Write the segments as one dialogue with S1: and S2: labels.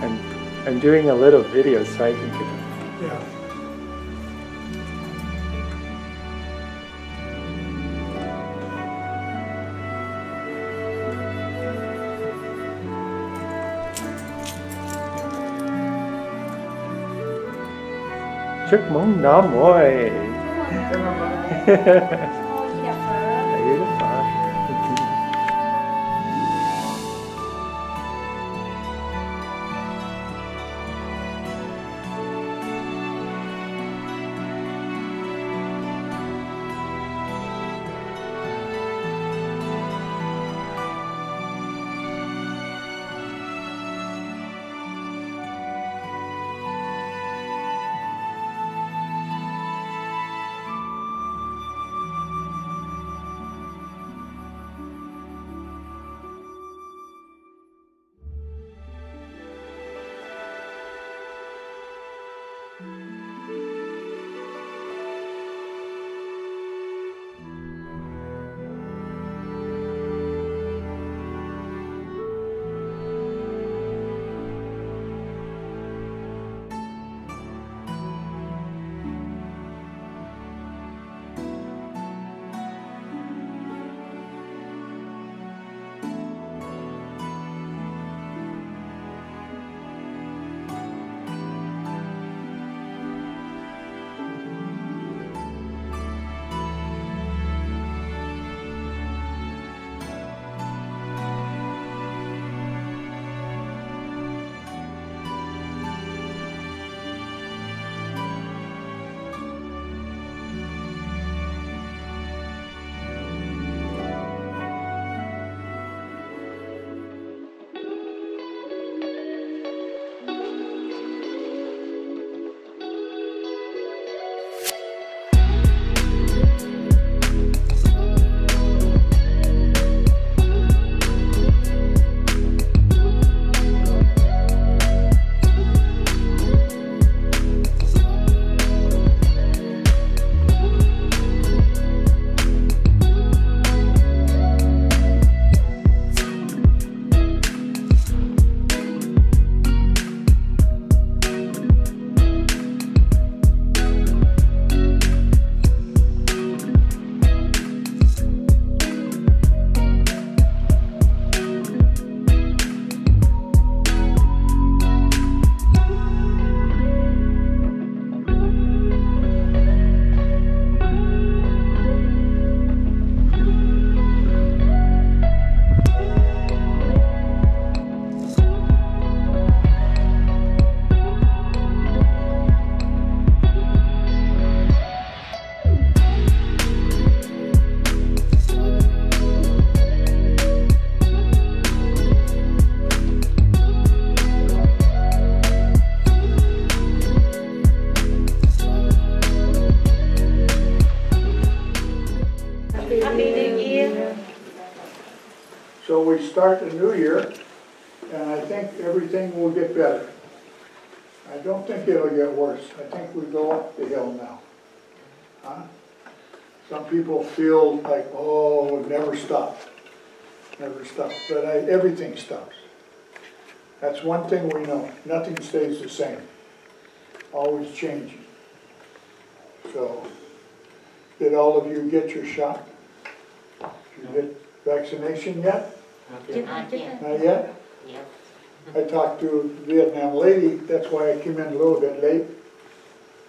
S1: I'm doing a little video so I can get it.
S2: Yeah.
S1: Chuc Mung nó mồi. Beautiful.
S2: So we start the new year, and I think everything will get better. I don't think it'll get worse. I think we go up the hill now. Huh? Some people feel like, oh, it never stops. Never stops. But everything stops. That's one thing we know. Nothing stays the same. Always changing. So, did all of you get your shot? Did you get vaccination yet?
S3: Not yet.
S2: Not yet?
S3: Yep.
S2: I talked to a Vietnam lady, that's why I came in a little bit late.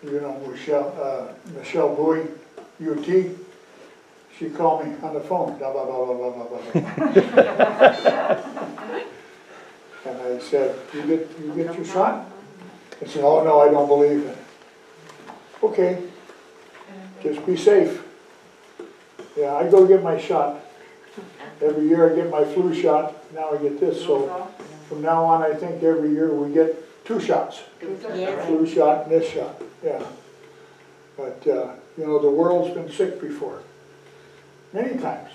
S2: You know, Michelle Bowie, UT. She called me on the phone, blah, blah, blah, blah, blah, blah, blah. And I said, you get your shot? I said, oh no, I don't believe it. Okay, just be safe. Yeah, I go get my shot. Every year I get my flu shot, now I get this, so from now on I think every year we get 2 shots.
S3: Yes.
S2: Flu shot and this shot, yeah. But, you know, the world's been sick before, many times.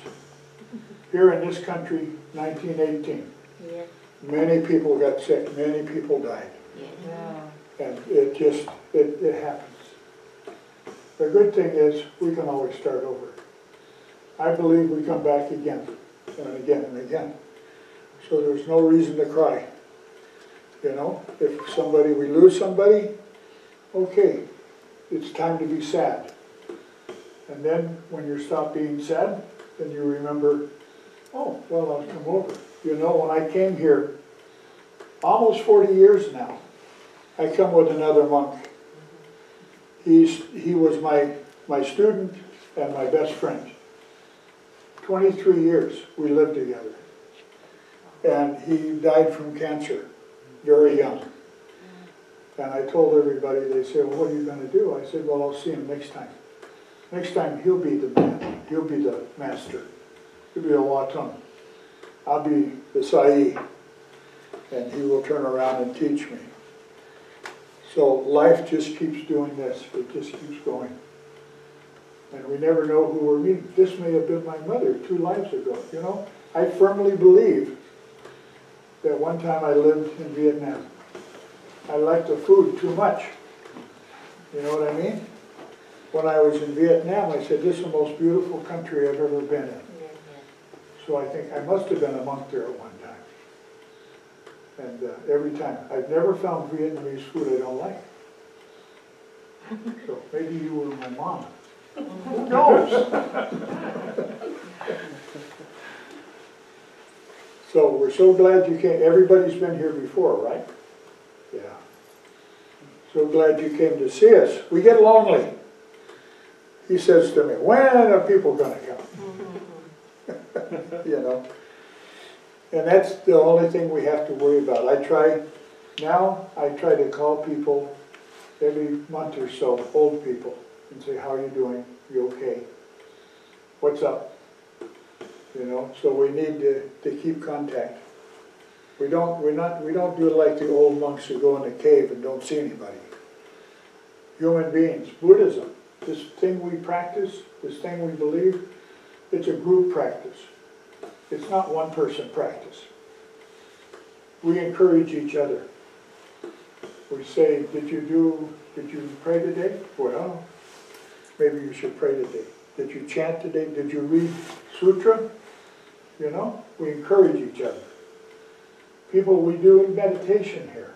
S2: Here in this country, 1918, many people got sick, many people died. And it just, it happens. The good thing is, we can always start over. I believe we come back again, and again, and again. So there's no reason to cry. You know, if we lose somebody, okay, it's time to be sad. And then when you stop being sad, then you remember, oh, well, I'll come over. You know, when I came here, almost 40 years now, I come with another monk. He was my student and my best friend. 23 years we lived together. And he died from cancer, very young. And I told everybody, they said, well, what are you going to do? I said, well, I'll see him next time. Next time he'll be the man, he'll be the master. He'll be a Watung. I'll be the Sai, and he will turn around and teach me. So life just keeps doing this, it just keeps going. And we never know who we're meeting. This may have been my mother 2 lives ago, you know. I firmly believe that one time I lived in Vietnam. I liked the food too much. You know what I mean? When I was in Vietnam, I said, this is the most beautiful country I've ever been in. So I think I must have been a monk there at one time. And every time, I've never found Vietnamese food I don't like. So maybe you were my mom. Who knows? So we're so glad you came. Everybody's been here before, right? Yeah. So glad you came to see us. We get lonely. He says to me, when are people going to come? You know. And that's the only thing we have to worry about. I try to call people every month or so, old people, and say, how are you doing? You okay? What's up? You know, so we need to keep contact. We don't do it like the old monks who go in a cave and don't see anybody. Human beings, Buddhism, this thing we practice, this thing we believe, it's a group practice. It's not one person practice. We encourage each other. We say, did you pray today? Well, maybe you should pray today. Did you chant today? Did you read sutra? You know, we encourage each other. People, we do meditation here.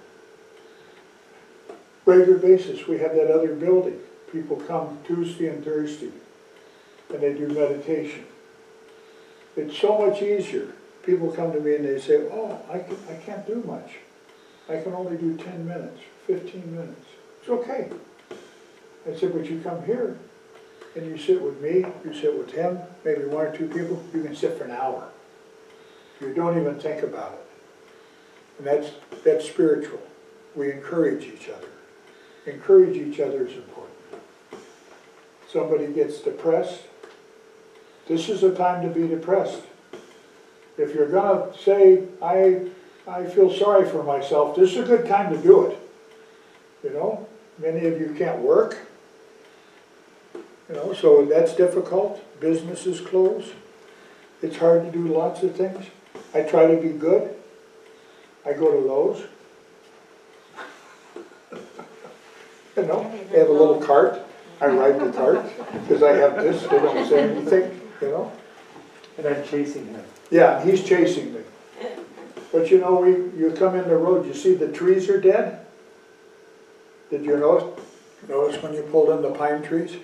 S2: Regular basis, we have that other building. People come Tuesday and Thursday, and they do meditation. It's so much easier. People come to me and they say, oh, I can't do much. I can only do 10 minutes, 15 minutes. It's okay. I said, but you come here, and you sit with me, you sit with him, maybe 1 or 2 people, you can sit for an hour. You don't even think about it. And that's spiritual. We encourage each other. Encourage each other is important. Somebody gets depressed, this is a time to be depressed. If you're going to say, I feel sorry for myself, this is a good time to do it. You know, many of you can't work. You know, so that's difficult. Business is closed. It's hard to do lots of things. I try to be good. I go to Lowe's. You know, I have a little cart. I ride the cart because I have this. They don't say anything, you know.
S1: And I'm chasing him.
S2: Yeah, he's chasing me. But you know, you come in the road, you see the trees are dead? Did you notice when you pulled in the pine trees?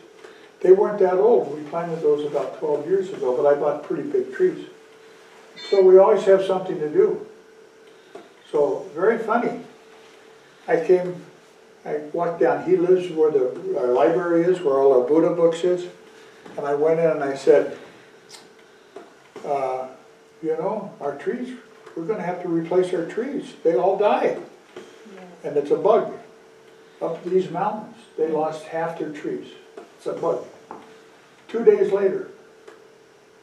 S2: They weren't that old. We planted those about 12 years ago, but I bought pretty big trees. So we always have something to do. So, very funny. I walked down, he lives where our library is, where all our Buddha books is. And I went in and I said, you know, our trees, we're going to have to replace our trees. They all died. Yeah. And it's a bug. Up these mountains, they lost half their trees. It's a bug. 2 days later,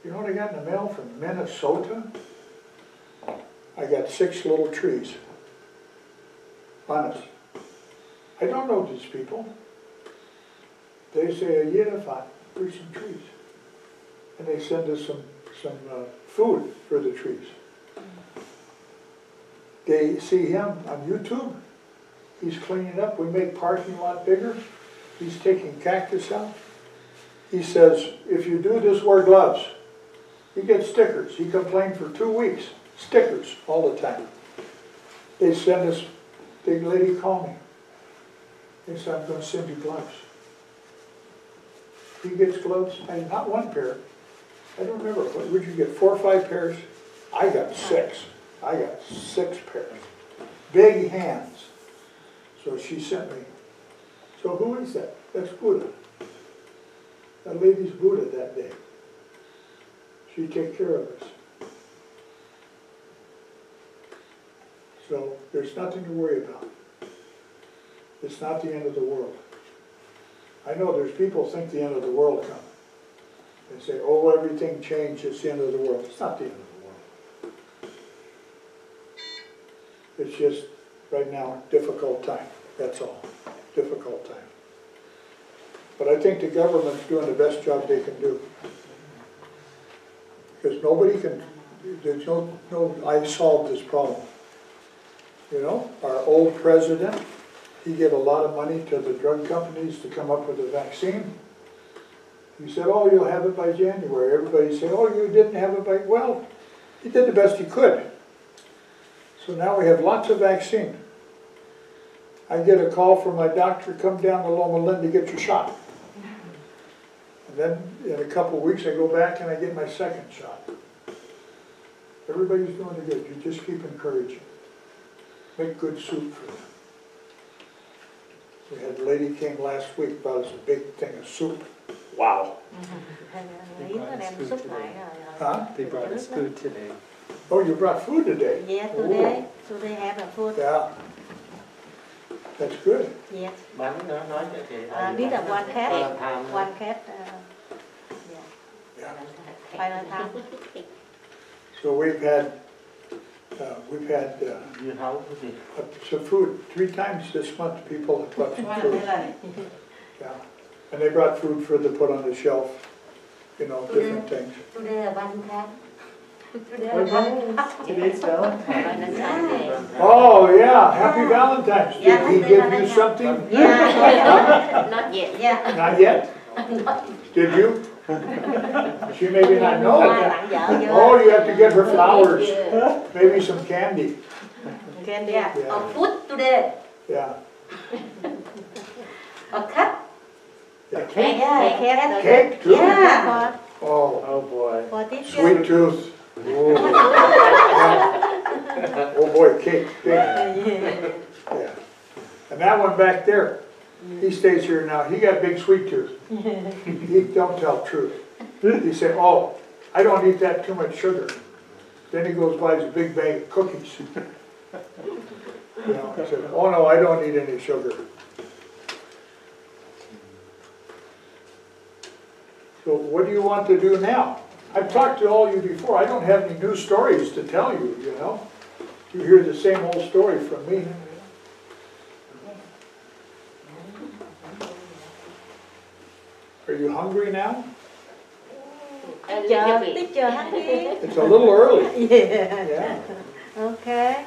S2: you know what I got in the mail from Minnesota? I got 6 little trees. Honest. I don't know these people. They say, a Yidafat, here's some trees. And they send us some food for the trees. They see him on YouTube. He's cleaning up. We make parking lot bigger. He's taking cactus out. He says, if you do this, wear gloves. You get stickers. He complained for 2 weeks. Stickers all the time. They send us the lady called me. He said, I'm gonna send you gloves. He gets gloves, and not one pair. I don't remember, what would you get, 4 or 5 pairs? I got 6. I got 6 pairs. Big hands. So she sent me. So who is that? That's Buddha. That lady's Buddha that day. She take care of us. So there's nothing to worry about. It's not the end of the world. I know there's people think the end of the world coming. They say, oh, everything changed, it's the end of the world. It's not the end of the world. It's just, right now, difficult time. That's all. Difficult time. But I think the government's doing the best job they can do. Because nobody can, there's no, I solved this problem. You know, our old president, he gave a lot of money to the drug companies to come up with a vaccine. He said, oh, you'll have it by January. Everybody said, oh, you didn't have it by, well, he did the best he could. So now we have lots of vaccine. I get a call from my doctor, come down to Loma Linda to get your shot. And then in a couple of weeks I go back and I get my second shot. Everybody's doing it good. You just keep encouraging. Make good soup for them. We had a lady came last week, brought us a big thing of soup. Wow. Huh?
S1: They brought us food today.
S2: Oh, you brought food today?
S3: Yeah, today. Today have a food.
S2: Yeah. That's good.
S3: Yes.
S4: Bánh nó nói cho chị.
S3: This is one cat.
S4: Tham.
S3: One cat.
S2: Yeah.
S3: Final time.
S2: So we've had
S4: Dưa hấu cái gì?
S2: some food 3 times this month. People have brought some food. Yeah. And they brought food for to put on the shelf. You know, different things.
S3: Today is one cat.
S1: Today's Valentine's.
S2: Oh yeah, happy Valentine's. Did he give you something?
S3: Yeah. Not yet. Yeah.
S2: Not yet? Did you? She maybe not know. Oh, you have to get her flowers. Maybe some candy.
S3: Candy.
S2: Yeah.
S3: Food today.
S2: Yeah.
S3: A cat.
S2: Yeah.
S3: Cake. Yeah.
S2: Cake too?
S3: Yeah.
S2: Oh,
S1: Oh boy.
S3: For this
S2: sweet tooth. Oh, oh boy, cake. Yeah. And that one back there, he stays here now. He got big sweet tooth. He don't tell truth. He said, oh, I don't eat that too much sugar. Then he goes buys a big bag of cookies. You know, he said, oh no, I don't eat any sugar. So what do you want to do now? I've talked to all you before. I don't have any new stories to tell you, you know. You hear the same old story from me. Are you hungry now?
S3: Teacher hungry.
S2: It's a little early.
S3: Yeah.
S2: Yeah.
S3: Okay.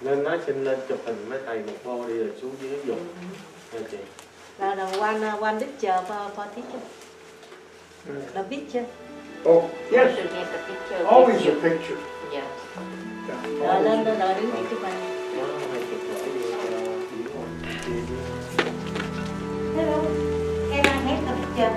S4: Nên nói xin lên chụp hình mấy thầy một vô đi rồi xuống dưới dùng. Nha chị.
S3: One picture for teacher. The picture.
S2: Oh, yes.
S3: To get the picture.
S2: Always a picture.
S3: Yeah.
S2: Yeah,
S3: Rồi
S2: always.
S3: lên rồi đứng đi chụp hình.
S4: Nó hay chụp lại
S3: Hello. Can I have the picture?